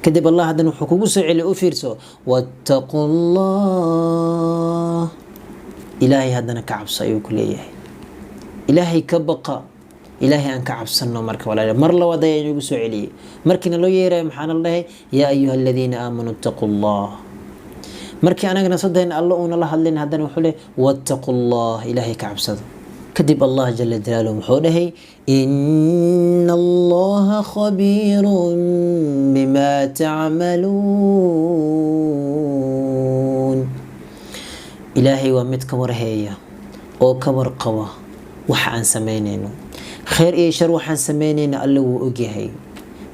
كدب الله هذا نحكوه سعلي أفيرسو واتقوا الله إلهي هذا نكعب صيو كليه إلهي كبقى إلهي أنك عبسنا مرك ولا مر لا ودا يجوب سعلي مركنا لو يرى محان الله يا أيها الذين آمنوا اتقوا الله مركي أنا نصدق إن الله الله هلين هذا وحوله واتقوا الله إلهي كعبسد كذب الله جل جلاله وحوله إن الله خبير بما تعملون إلهي ومتك ورهية أو كبر قوة وحان سمينينو خير إيه شر وحان سمينينا الله وأجيهي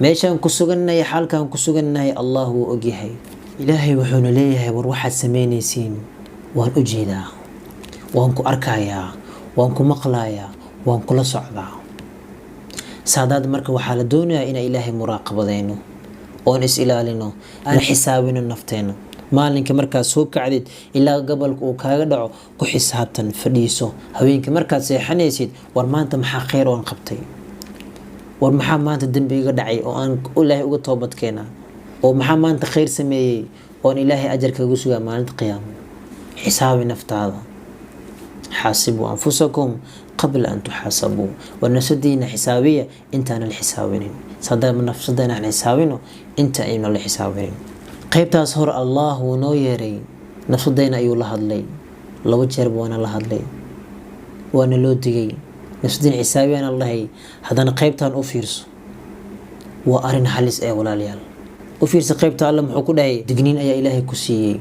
ماشان كسوغنا يا حال كان كسوغنا الله وأجيهي إلهي وحونا ليه وروحات سمينيسين وان أجيدا وانكو أركايا وانكو مقلايا وانكو لصعدا سادات مركا وحال الدنيا إن إلهي مراقبة دينو وان إسئلالينو أنا حسابينو النفتينو maalinka markaad soo kacdid ilaa gobolka uu kaaga dhaco ku xisaabtan fadhiiso haweenka markaad seexanaysid war maanta maxaa khayr oo qabtay war maxaa maanta dambi iga dhacay oo aan ilaahay uga toobad keenaa oo maxaa maanta khayr sameeyay oo ilaahay ajar kaga sugaa maalinta qiyaamo xisaabi naftaada xaasibu anfusakum qabla an tuhasabu wa nasadina hisabiya intaana la xisaabinin sadama nafsadana aan xisaabino inta ayna la xisaabinin qaybtaas hor Allah wuu noo yeeray nafsadayna ayuu la hadlay laba jeer waana la hadlay waana loo digay nafsadina xisaabiyaan Allah hadana qaybtan u fiirso waa arin halis ee walaalayaal u fiirso qaybta Allah muxuu ku dhahay digniin ayaa Ilaahay ku siiyay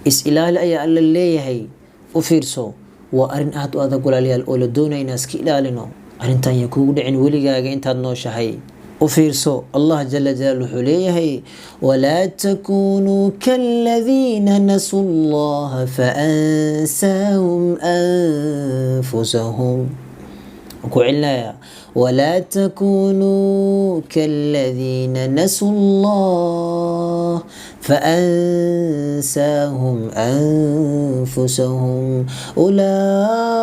is ilaali ayaa Allah leeyahay u fiirso waa arin aad u adag walaalayaal oo la doonayo in iska ilaalino arintan yaa kugu dhicin weligaaga intaad nooshahay وفيرسو الله جل جلاله حليه ولا تكونوا كالذين نسوا الله فأنساهم أنفسهم وكعلنا ولا تكونوا كالذين نسوا الله فأنساهم أنفسهم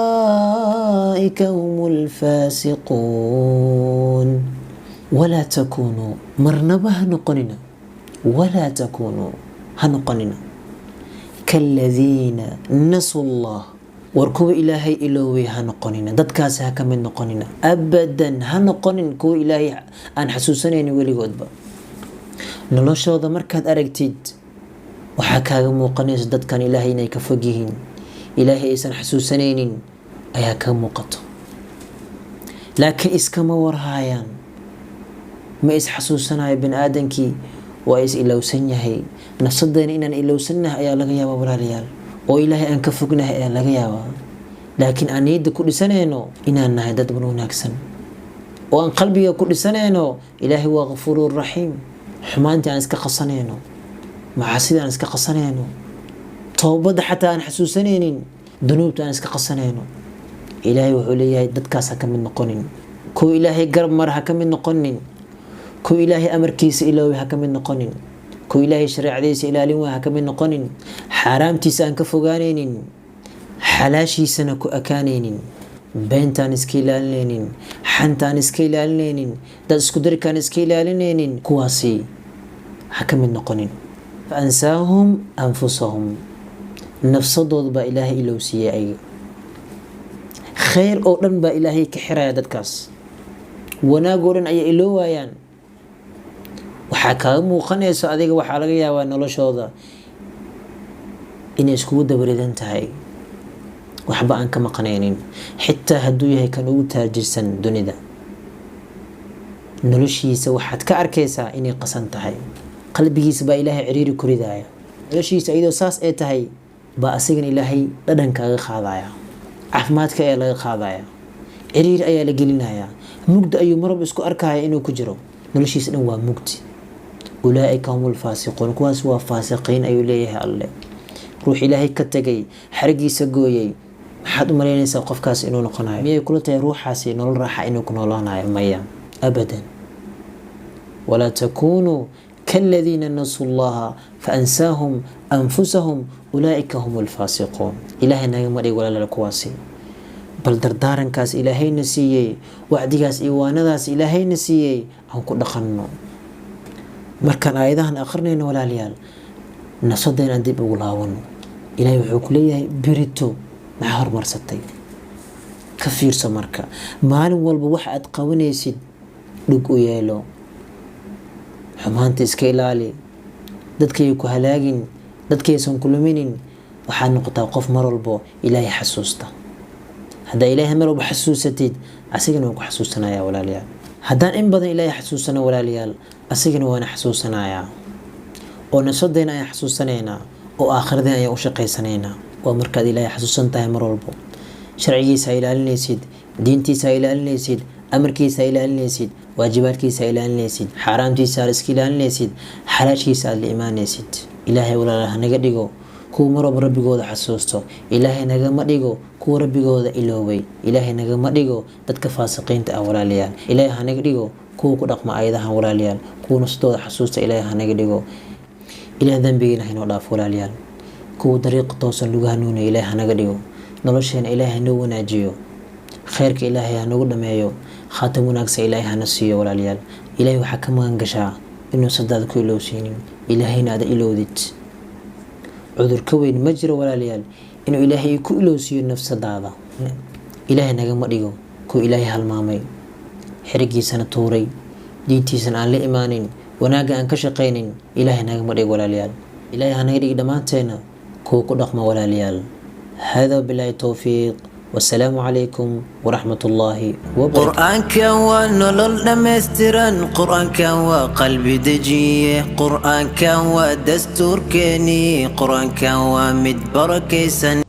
أولئك هم الفاسقون ولا تكونوا مرنبا هنقننا ولا تكونوا هنقننا كالذين نسوا الله وركو إلهي إلوي هنقننا دادكاس هكمن نقننا أبدا هنقنن كو إلهي أن حسوسنين ولي قدبا نلوشو ذا مركز أرقتيد وحكا موقنيس دادكان إلهي نيك فقيهين إلهي إسان حسوسنين أياكا موقتو لكن إسكما ورهايان ما إس حسوسنا ابن آدمكي وإس إلوسن يهي نصدقنا إننا إلوسنه أيا لغا يابا ولا ريال oo ilaahay aan ka fognahay ee laga yaabaa laakiin aan niyada ku dhisanayno inaan nahay dad wanaagsan oo aan qalbiga ku dhisanayno ilaahay waa ghafuurur rahiim xumaanta aan iska qasanayno macaasida aan iska qasanayno toobada xataa aan xasuusanaynin dunuubta aan iska qasanayno ilaahay wuxuu leeyahay dadkaas ha ka mid noqonin koo ilaahay garab mar ha ka mid noqonin koo ilaahay amarkiisa ilaahay ha ka mid noqonin كو إلهي شريعديس إلالين وها كمين نقنين حرامتي سان كفوغانين حلاشي سنكو أكانين بنتان اسكيلالين حنتان اسكيلالين داد اسكدر كان اسكيلالين كواسي حكمين نقنين فأنساهم أنفسهم نفس ضد با إلهي إلوسي أي خير أولن با إلهي كحرايا دادكاس وناقولن أي إلووايان waxaa kaaga muuqanaysa adiga waxaa laga yaabaa noloshooda inay iskugu dabaridan tahay waxba aan ka maqnaynin xitaa hadduu yahay kan ugu taajirsan dunida noloshiisa waxaad ka arkaysaa inay qasan tahay qalbigiisa baa ilaahay ciriiri ku ridaaya noloshiisa iyadoo saas ay tahay baa asigana ilaahay dhadhan kaaga qaadaya caafimaadka ayaa laga qaadaya ciriiri ayaa la gelinaya mugdi ayuu marwalba isku arkaya inuu ku jiro noloshiisa dhan waa mugdi أولئك هم الفاسقون كواس هو فاسقين أي ليه الله روح إلهي كتجي حرقي سجوي حد مرينا يسوقف كاس إنه نقناع مية كل تروح حاسي نول راح إنه كنا الله نعيم ميا أبدا ولا تكونوا كالذين نسوا الله فأنساهم أنفسهم أولئك هم الفاسقون إلهي نعيم مري ولا لكواسي بل دردارن كاس إلهي نسيي وعدي كاس إيوانا داس إلهي نسيي أو كنا خنو markaan aayadahan akhrinayno walaalayaal nafsadeen aan dib ugu laabano ilaahay wuxuu ku leeyahay berito maxaa hormarsatay ka fiirso marka maalin walba wax aad qabanaysid dhug u yeelo xumaanta iska ilaali dadkay ku halaagin dadkaysan ku luminin waxaad noqotaa qof mar walbo ilaahay xasuusta haddaa ilaahay mar walba xasuusatid asigana wuu ku xasuusanayaa walaalayaal haddaan in badan ilaahay xasuusano walaalayaal asigana waana xasuusanayaa oo nafsadeena ayaan xasuusanaynaa oo aakhiradeen ayaan u shaqaysanaynaa waa markaad ilaahay xasuusan tahay mar walbo sharcigiisa ilaalinaysid diintiisa ilaalinaysid amarkiisa ilaalinaysid waajibaadkiisa ilaalinaysid xaaraamtiisa iska ilaalinaysid xalaashiisa aad la imaanaysid ilaahay walaalaha hanaga dhigo kuwa mar walba rabbigooda xasuusto ilaahay nagama dhigo kuwa rabbigooda iloobay ilaahay nagama dhigo dadka faasiqiinta ah walaalayaal ilaahay hanaga dhigo kuwa ku dhaqma aayadahan walaalayaal kuwa nafsadooda xasuusta ilaahay hanaga dhigo ilaah dambigeena haynoo dhaaf walaalayaal kuwa dariiqa toosan lagu hanuunayo ilaahay hanaga dhigo nolosheena ilaahay hanoo wanaajiyo khayrka ilaahay hanagu dhameeyo khaatam wanaagsan ilaahay hana siiyo walaalayaal ilaahay waxaa ka magan gashaa inuu sadaada ku ilowsiinin ilaahayna aada ilowdid cudur ka weyn ma jiro walaalayaal inuu ilaahay ku ilowsiiyo nafsadaada ilaahay nagama dhigo kuwa ilaahay halmaamay xirigiisana tuuray diintiisana aan la imaanin wanaagga aan ka shaqaynin ilaahay nagama dhigo walaalayaal ilaahay hanaga dhigi dhammaanteena kuwa ku dhaqma walaalayaal hada billahi tawfiiq والسلام عليكم ورحمة الله وبركاته. قرآن كان ونلل دمسترن قرآن كان وقلبي دجيه قرآن كان ودستور كني قرآن كان ومدبر كيسن